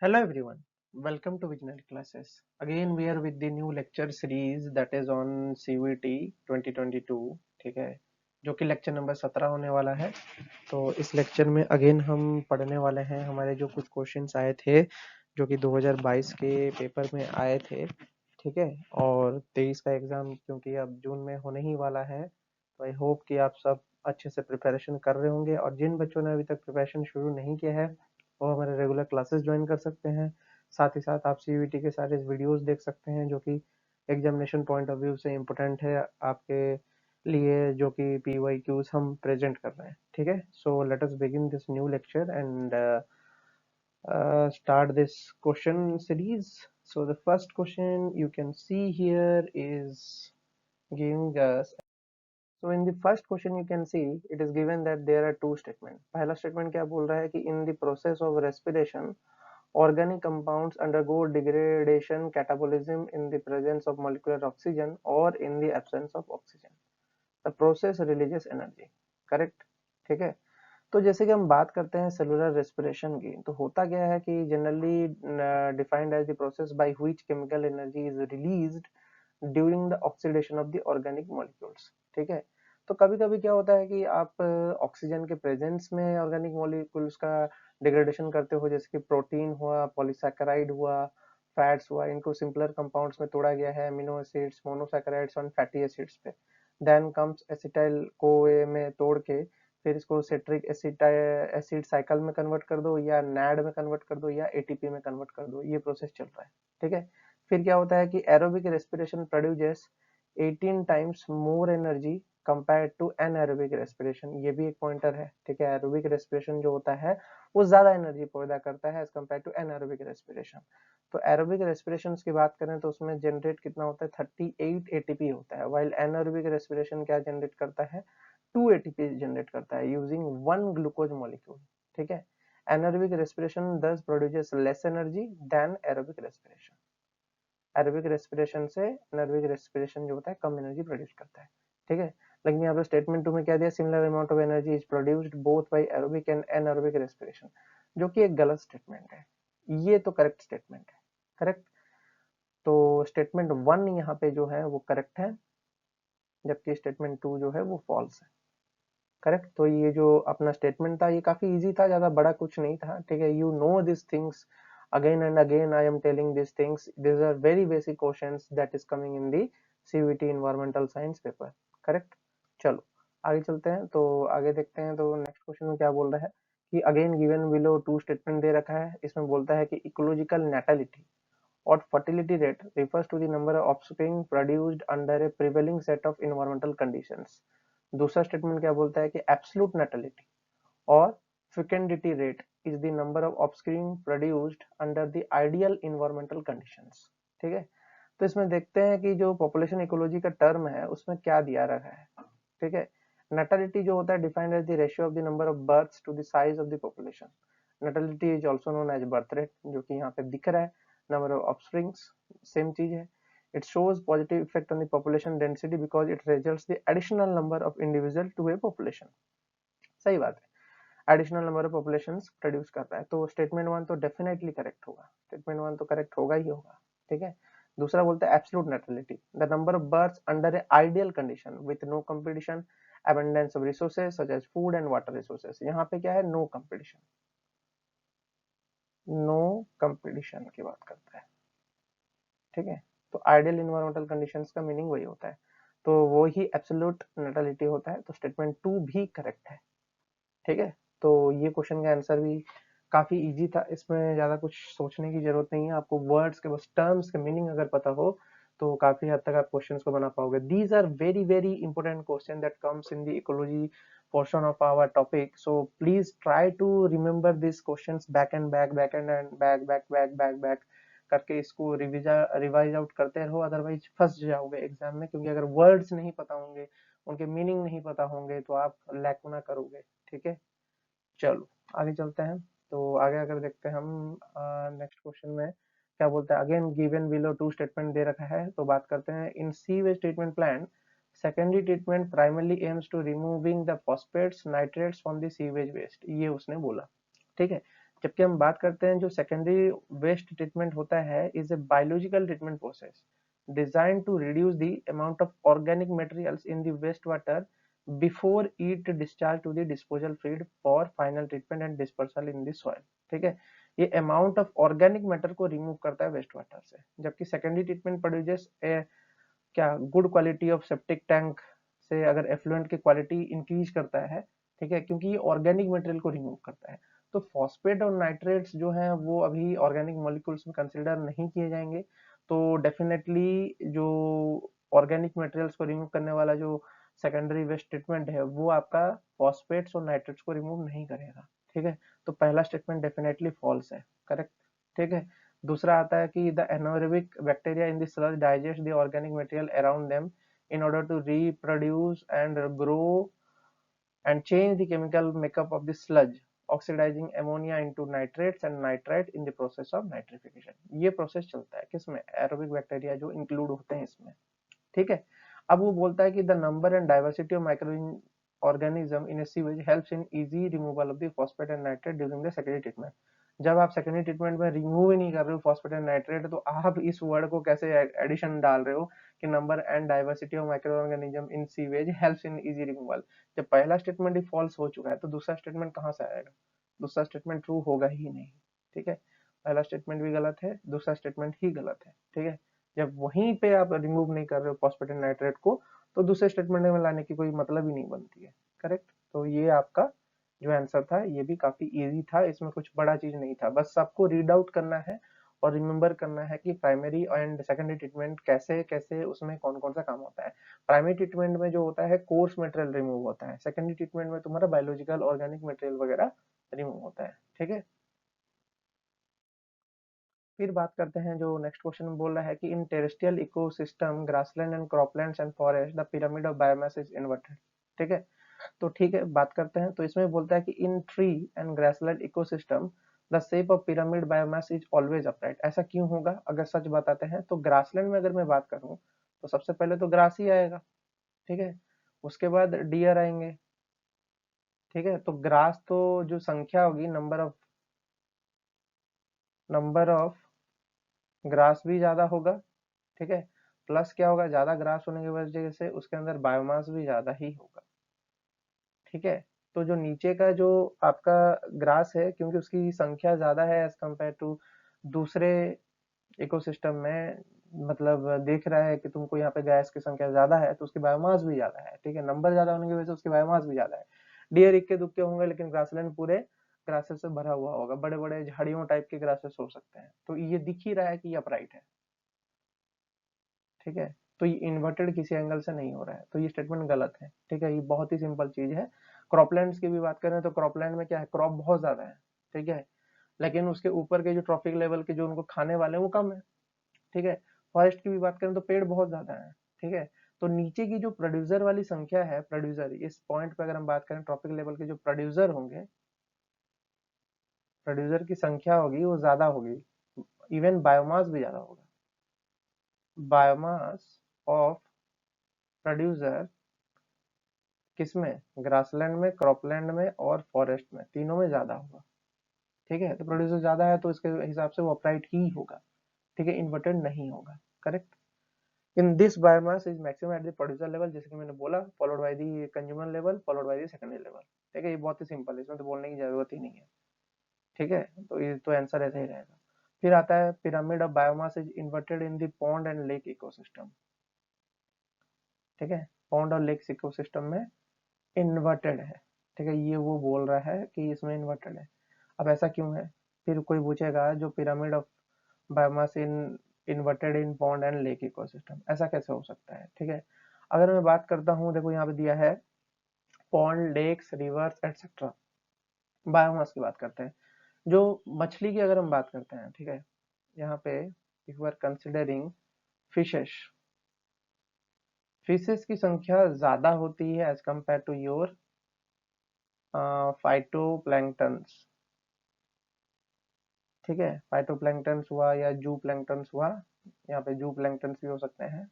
Hello everyone, welcome to Visionary Classes. Again we are with the new lecture series that is on CVT 2022, ठीक है, जो कि lecture number 17 होने वाला है। तो इस लेक्चर में अगेन हम पढ़ने वाले हैं हमारे जो कुछ क्वेश्चंस आए थे जो कि 2022 के पेपर में आए थे, ठीक है। और 23 का एग्जाम क्योंकि अब जून में होने ही वाला है, तो आई होप कि आप सब अच्छे से प्रिपरेशन कर रहे होंगे। और जिन बच्चों ने अभी तक प्रिपरेशन शुरू नहीं किया है वो हमारे रेगुलर क्लासेस ज्वाइन कर सकते हैं। साथ ही साथ आप सीवीटी के सारे वीडियोस देख सकते हैं जो कि एग्जामिनेशन पॉइंट ऑफ व्यू से इम्पोर्टेंट है आपके लिए, जो कि PYQs हम प्रेजेंट कर रहे हैं, ठीक है। So let us begin this new lecture and start this question series. So the first question you can see here is giving us. So in the first question you can see it is given that there are two statements. पहला statement क्या बोल रहा है कि in the process of respiration organic compounds undergo degradation catabolism in the presence of molecular oxygen or in the absence of oxygen. The process releases energy. Correct? ठीक है। तो जैसे कि हम बात करते हैं सेलुलर रेस्पिरेशन की, तो होता क्या है कि generally defined as the process by which chemical energy is released during the oxidation of the organic molecules, ठीक है। तो कभी कभी क्या होता है कि आप ऑक्सीजन के प्रेजेंस में ऑर्गेनिक मॉलिक्यूल्स का डिग्रेडेशन करते हो, जैसे कि प्रोटीन हुआ, पॉलीसैकेराइड हुआ, फैट्स हुआ, इनको सिंपलर कंपाउंड्स में तोड़ा गया है, अमीनो एसिड्स, मोनोसैकेराइड्स और फैटी एसिड्स पे। देन कम्स एसिटाइल को में तोड़ के फिर इसको सिट्रिक एसिड साइकिल में कन्वर्ट कर दो या नैड में कन्वर्ट कर दो या एटीपी में कन्वर्ट कर दो, ये प्रोसेस चल रहा है, ठीक है। फिर क्या होता है कि aerobic respiration produces 18 times more energy compare to anaerobic respiration, ये भी एक पॉइंटर है, ठीक है। एरोबिक रेस्पिरेशन जो होता है वो ज्यादा एनर्जी पैदा करता है as compare to anaerobic respiration. तो एरोबिक रेस्पिरेशन की बात करें तो उसमें जनरेट कितना होता है, 38 एटीपी होता है, वाइल एनएरोबिक रेस्पिरेशन क्या जनरेट करता है, 2 एटीपी जनरेट करता है यूजिंग 1 ग्लूकोज मॉलिक्यूल, ठीक है। Anaerobic respiration thus produces less energy than aerobic respiration. Aerobic respiration से एनारोबिक रेस्पिरेशन जो होता है कम एनर्जी प्रोड्यूस करता है, ठीक है। लेकिन यहाँ पे स्टेटमेंट 2 में क्या दिया, similar amount of energy is produced both by aerobic and anaerobic respiration, जो कि एक गलत स्टेटमेंट है। ये तो करेक्ट स्टेटमेंट है, करेक्ट। तो स्टेटमेंट 1 यहाँ पे जो है वो करेक्ट है, जबकि स्टेटमेंट 2 जो है वो फॉल्स है, करेक्ट। तो ये जो अपना स्टेटमेंट था ये काफी इजी था, ज्यादा बड़ा कुछ नहीं था, ठीक है। You know this things, again and again I am telling this things, this are very basic questions that is coming in the CVT environmental science paper, correct. चलो आगे चलते हैं, तो आगे देखते हैं। तो नेक्स्ट क्वेश्चन में क्या बोल रहा है कि again given below two statement दे रखा है, इसमें बोलता है कि ecological natality or fertility rate refers to the number of offspring produced under a prevailing set of environmental conditions. दूसरा स्टेटमेंट क्या बोलता है कि एब्सोल्यूट नैटिलिटी और fecundity rate is the number of offspring produced under the ideal environmental conditions, ठीक है। तो इसमें देखते हैं कि जो पॉपुलेशन इकोलॉजी का टर्म है उसमें क्या दिया रखा है, ठीक है। नैटिलिटी जो होता है defined as the ratio of the number of births to the size of the population. Natality is also known as birth rate, जो कि यहाँ पे दिख रहा है। नंबर ऑफ ऑफस्प्रिंग्स सेम चीज है। It shows positive effect on the population density because it results the additional number of individual to a population. सही बात है, additional number of population produce करता है। तो स्टेटमेंट 1 तो डेफिनेटली करेक्ट होगा, स्टेटमेंट 1 तो करेक्ट होगा ही होगा, ठीक है। दूसरा बोलता है absolute natality, the number of births under a ideal condition with no competition abundance of resources such as food and water resources। यहाँ पे क्या है, नो कंपटीशन, नो कंपटीशन की बात करता है, ठीक है। तो आइडियल इन्वायरमेंटल कंडीशंस का मीनिंग वही होता है, तो वो ही एब्सोल्यूट नैटिलिटी होता है। तो स्टेटमेंट 2 भी करेक्ट है, ठीक है। तो ये क्वेश्चन का आंसर भी काफी इजी था, इसमें ज्यादा कुछ सोचने की जरूरत नहीं है, आपको वर्ड्स के बस टर्म्स के मीनिंग अगर पता हो तो काफी हद तक आप क्वेश्चंस को बना पाओगे। These are very very important question that comes in the ecology portion of our topic, so please try to remember these questions back and back and back करके इसको रिवाइज आउट करते रहो, अदरवाइज फंस जाओगे exam में, क्योंकि अगर words नहीं पता होंगे, उनके मीनिंग नहीं पता होंगे तो आप लैकुना करोगे, ठीक है। चलो आगे चलते हैं, तो आगे अगर देखते हैं हम नेक्स्ट क्वेश्चन में क्या बोलता है। Again given below two statement दे रखा है, तो बात करते हैं in sewage treatment plant secondary treatment primarily aims to removing the phosphates nitrates from the sewage waste, ये उसने बोला, ठीक है। जबकि हम बात करते हैं जो सेकेंडरी वेस्ट ट्रीटमेंट होता है is a biological treatment process design to reduce the amount of organic materials in the waste water before it discharge to the disposal field for final treatment and dispersal in the soil. ठीक है, ये amount of organic matter को remove करता है waste water से, जबकि secondary treatment produces क्या good quality of septic tank से अगर एफ्लुएंट की क्वालिटी इंक्रीज करता है। ठीक है, क्योंकि ये ऑर्गेनिक मटेरियल को रिमूव करता है। तो फॉस्फेट और नाइट्रेट्स जो हैं वो अभी ऑर्गेनिक मॉलिक्यूल्स में कंसिडर नहीं किए जाएंगे। तो डेफिनेटली जो ऑर्गेनिक मटेरियल्स को रिमूव करने वाला जो सेकेंडरी वेस्ट ट्रीटमेंट है वो आपका फॉस्फेट्स और नाइट्रेट्स को रिमूव नहीं करेगा। ठीक है, तो पहला स्टेटमेंट डेफिनेटली फॉल्स है, करेक्ट। ठीक है, दूसरा आता है कि the anaerobic bacteria in the sludge digest the organic material around them in order to reproduce and grow and change the chemical makeup of the sludge, oxidizing ammonia into nitrates and nitrite in the process of nitrification। ये process चलता है किसमें, aerobic bacteria जो include होते हैं इसमें। ठीक है, अब वो बोलता है कि the number and diversity of micro organism in A sewage helps in easy removal of the phosphate and nitrate during the secondary treatment. जब आप सेकेंडरी ट्रीटमेंट में रिमूव ही नहीं कर रहे हो फॉस्फेट एंड नाइट्रेट, तो आप इस वर्ड को कैसे एडिशन डाल रहे हो कि number and diversity of micro organism in sewage helps in easy removal. जब पहला स्टेटमेंट ही फॉल्स हो चुका है तो दूसरा स्टेटमेंट कहाँ से आएगा, दूसरा स्टेटमेंट ट्रू होगा ही नहीं। ठीक है, पहला स्टेटमेंट भी गलत है, दूसरा स्टेटमेंट ही गलत है। ठीक है, जब वहीं पे आप रिमूव नहीं कर रहे हो फॉस्फेट एंड नाइट्रेट को तो दूसरे स्टेटमेंट में लाने की कोई मतलब ही नहीं बनती है, करेक्ट। तो ये आपका जो आंसर था ये भी काफी इजी था, इसमें कुछ बड़ा चीज नहीं था, बस आपको रीड आउट करना है और रिमेम्बर करना है कि प्राइमरी एंड सेकेंडरी ट्रीटमेंट कैसे कैसे उसमें कौन कौन सा काम होता है। प्राइमरी ट्रीटमेंट में जो होता है कोर्स मटेरियल रिमूव होता है, सेकेंडरी ट्रीटमेंट में तुम्हारा बायोलॉजिकल ऑर्गेनिक मटेरियल वगैरह रिमूव होता है। ठीक है, फिर बात करते हैं जो नेक्स्ट क्वेश्चन में बोल रहा है कि in terrestrial ecosystem grassland and croplands and forest the pyramid of biomass is inverted. ठीक है, तो ठीक है बात करते हैं, तो इसमें बोलता है कि in tree and grassland ecosystem the shape of pyramid biomass is always upright. ऐसा क्यों होगा, अगर सच बताते हैं तो ग्रासलैंड में अगर मैं बात करूं तो सबसे पहले तो ग्रास ही आएगा। ठीक है, उसके बाद डियर आएंगे। ठीक है, तो ग्रास तो जो संख्या होगी नंबर ऑफ ग्रास भी ज्यादा होगा। ठीक है, प्लस क्या होगा, ज्यादा ग्रास होने की वजह से उसके अंदर बायोमास भी ज्यादा ही होगा। ठीक है, तो जो नीचे का जो आपका ग्रास है क्योंकि उसकी संख्या ज्यादा है एज कम्पेयर टू दूसरे इकोसिस्टम में, मतलब देख रहा है कि तुमको यहाँ पे गैस की संख्या ज्यादा है तो उसकी बायोमास भी ज्यादा है। ठीक है, नंबर ज्यादा होने की वजह से उसकी बायोमास भी ज्यादा है। डियर इक्के दुक्के होंगे लेकिन ग्रासलैंड पूरे ग्रासेस से भरा हुआ होगा, बड़े बड़े झाड़ियों टाइप के ग्रासेस हो सकते हैं, तो ये दिख ही रहा है कि ये अपराइट है। ठीक है, तो ये इन्वर्टेड किसी एंगल से नहीं हो रहा है, तो ये स्टेटमेंट गलत है। ठीक है, ये बहुत ही सिंपल चीज है। क्रॉपलैंड्स की भी बात करें तो क्रॉपलैंड में क्या है, क्रॉप बहुत ज्यादा है। ठीक है, लेकिन उसके ऊपर के जो ट्रॉफिक लेवल के जो उनको खाने वाले हैं वो कम है। ठीक है, फॉरेस्ट की भी बात करें तो पेड़ बहुत ज्यादा है। ठीक है, तो नीचे की जो प्रोड्यूसर वाली संख्या है, प्रोड्यूसर इस पॉइंट पे अगर हम बात करें ट्रॉपिक लेवल के जो प्रोड्यूसर होंगे, प्रोड्यूसर की संख्या होगी वो ज्यादा होगी, इवन बायोमास भी ज्यादा होगा। बायोमास ऑफ प्रोड्यूसर किसमें, ग्रासलैंड में, क्रॉपलैंड में और फॉरेस्ट में, तीनों में ज्यादा होगा। ठीक है, तो प्रोड्यूसर ज्यादा है तो इसके हिसाब से वो अपराइट ही होगा। ठीक है, इन्वर्टेड नहीं होगा, correct. In this biomass is maximum at the producer level, जैसे कि मैंने बोला, followed by the consumer level, followed by the secondary level. ठीक है, ये बहुत ही सिंपल है, इसमें तो बोलने की जरूरत ही नहीं है। ठीक है, तो ये तो आंसर ऐसे ही रहेगा। फिर आता है pyramid of biomass is inverted in the pond and lake ecosystem. ठीक है, पॉन्ड और लेक इकोसिस्टम में इन्वर्टेड है। ठीक है, ये वो बोल रहा है कि इसमें इन्वर्टेड है। अब ऐसा क्यों है, फिर कोई पूछेगा जो pyramid of biomass in inverted in pond and lake ecosystem, ऐसा कैसे हो सकता है। ठीक है, अगर मैं बात करता हूँ, देखो यहाँ पे दिया है pond, lakes, rivers etcetera, biomass की बात करते हैं। जो मछली की अगर हम बात करते हैं, ठीक है, यहाँ पे if you are considering fishes, fishes की संख्या ज्यादा होती है as compare to your phytoplanktons. ठीक है, फाइटोप्लैंक्टन्स हुआ या जू प्लैंक्टन्स हुआ, यहाँ पे जू प्लैंक्टन्स भी हो सकते हैं,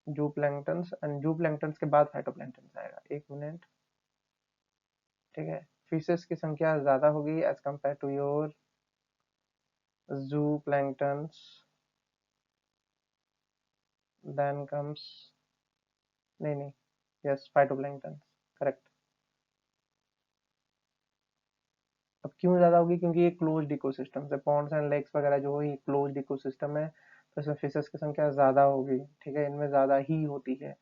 जू प्लैंक्टन्स, एंड जू प्लैंक्टन्स के बाद फाइटोप्लैंक्टन्स आएगा, एक मिनट। ठीक है, फिशेस की संख्या ज्यादा होगी एज कंपेयर टू योर जू प्लैंक्टन्स, देन कम्स, नहीं, यस, फाइटोप्लैंक्टन, करेक्ट। अब क्यों ज्यादा होगी? क्योंकि ये क्लोज्ड इकोसिस्टम है, पॉन्ड्स एंड लेक्स वगैरह जो है ये क्लोज्ड इकोसिस्टम है, तो इसमें फिशेस की संख्या ज्यादा होगी, ठीक है, इनमें ज्यादा ही होती है।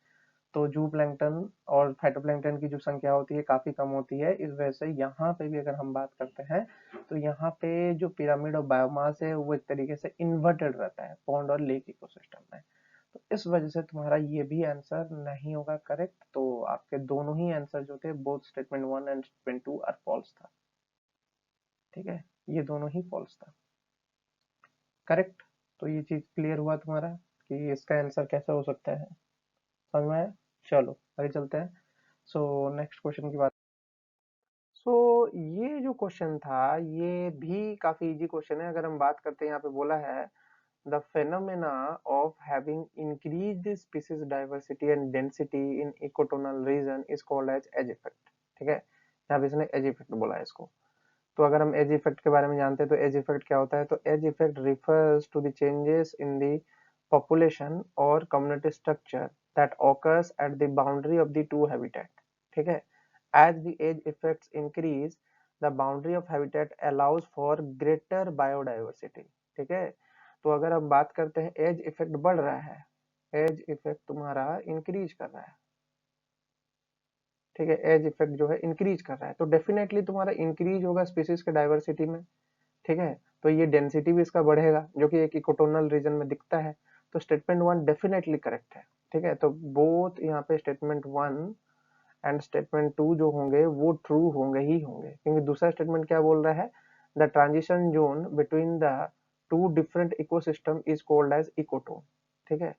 तो जू प्लैंक्टन और फाइटोप्लैंक्टन की जो संख्या होती है काफी कम होती है। इस वजह से यहाँ पे भी अगर हम बात करते हैं तो यहाँ पे जो पिरामिड ऑफ बायोमास है वो एक तरीके से इन्वर्टेड रहता है पॉन्ड और लेक इकोसिस्टम में। तो इस वजह से तुम्हारा ये भी आंसर नहीं होगा करेक्ट। तो आपके दोनों ही आंसर जो थे, both statement 1 and statement 2 are false था, ठीक है, ये दोनों ही फॉल्स था, करेक्ट। तो ये चीज क्लियर हुआ तुम्हारा कि इसका आंसर कैसे हो सकता है, समझ में आया? चलो आगे चलते हैं। सो नेक्स्ट क्वेश्चन की बात। सो ये जो क्वेश्चन था ये भी काफी इजी क्वेश्चन है। अगर हम बात करते हैं, यहाँ पे बोला है the phenomena of having increased species diversity and density in ecotonal region is called as edge effect, ठीक है, यहाँ पे इसने एज इफेक्ट बोला है इसको। तो अगर हम एज इफेक्ट के बारे में जानते हैं तो एज इफेक्ट क्या होता है, तो edge effect refers to the changes in the population or community structure that occurs at the boundary of the two habitat, ठीक है। as the age effects increase, the boundary of habitat allows for greater biodiversity, ठीक है। तो अगर हम बात करते हैं एज इफेक्ट बढ़ रहा है, एज इफेक्ट तुम्हारा इंक्रीज कर रहा है, ठीक है, एज इफेक्ट जो है इंक्रीज कर रहा है, तो डेफिनेटली तुम्हारा इंक्रीज होगा स्पीसीज के डाइवर्सिटी में, ठीक है। तो ये डेंसिटी भी इसका बढ़ेगा जो कि एक इकोटोनल रीजन में दिखता है। तो स्टेटमेंट 1 डेफिनेटली करेक्ट है, ठीक है। तो बोथ यहाँ पे स्टेटमेंट 1 एंड स्टेटमेंट 2 जो होंगे वो ट्रू होंगे ही होंगे, क्योंकि दूसरा स्टेटमेंट क्या बोल रहा है, the transition zone between the two different ecosystem is called as ecotone, ठीक है।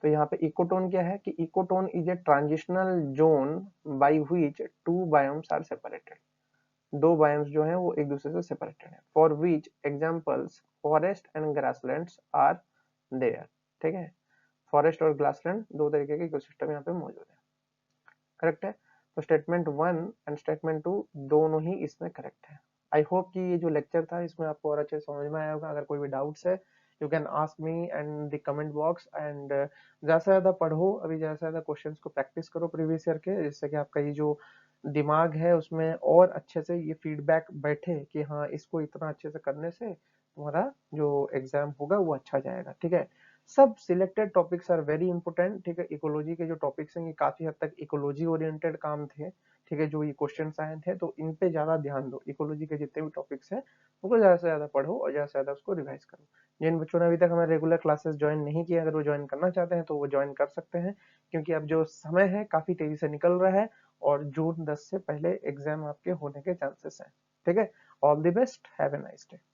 तो यहाँ पे इकोटोन क्या है कि ecotone is a transitional zone by which two biomes are separated, दो बायोम्स जो हैं वो एक दूसरे से सेपरेटेड है, for which examples forest and grasslands are there, ठीक है। फॉरेस्ट और ग्रासलैंड दो तरीके के इकोसिस्टम यहाँ पे मौजूद है, करेक्ट है। तो स्टेटमेंट 1 एंड स्टेटमेंट 2 दोनों ही इसमें करेक्ट है। आई होप कि ये जो लेक्चर था इसमें आपको और अच्छे से समझ में आया होगा। अगर कोई भी डाउट्स है you can ask me and the comment box, and ज्यादा से ज्यादा पढ़ो, अभी ज्यादा से ज्यादा क्वेश्चंस को प्रैक्टिस करो प्रीवियस ईयर के, जिससे कि आपका ये जो दिमाग है उसमें और अच्छे से ये फीडबैक बैठे कि हाँ इसको इतना अच्छे से करने से तुम्हारा जो एग्जाम होगा वो अच्छा जाएगा, ठीक है। सब selected topics are very important, ठीक है। इकोलॉजी के जो टॉपिक्स हैं ये काफी हद तक इकोलॉजी ओरिएंटेड काम थे, ठीक है, जो ये क्वेश्चन आए थे, तो इन पे ज्यादा ध्यान दो। इकोलॉजी के जितने भी टॉपिक्स हैं उनको ज्यादा से ज्यादा पढ़ो और ज्यादा से ज्यादा उसको रिवाइज करो। जिन बच्चों ने अभी तक हमारे रेगुलर क्लासेस ज्वाइन नहीं किया, अगर वो ज्वाइन करना चाहते हैं तो वो ज्वाइन कर सकते हैं, क्योंकि अब जो समय है काफी तेजी से निकल रहा है और जून 10 से पहले एग्जाम आपके होने के चांसेस हैं, ठीक है। All the best, have a nice day.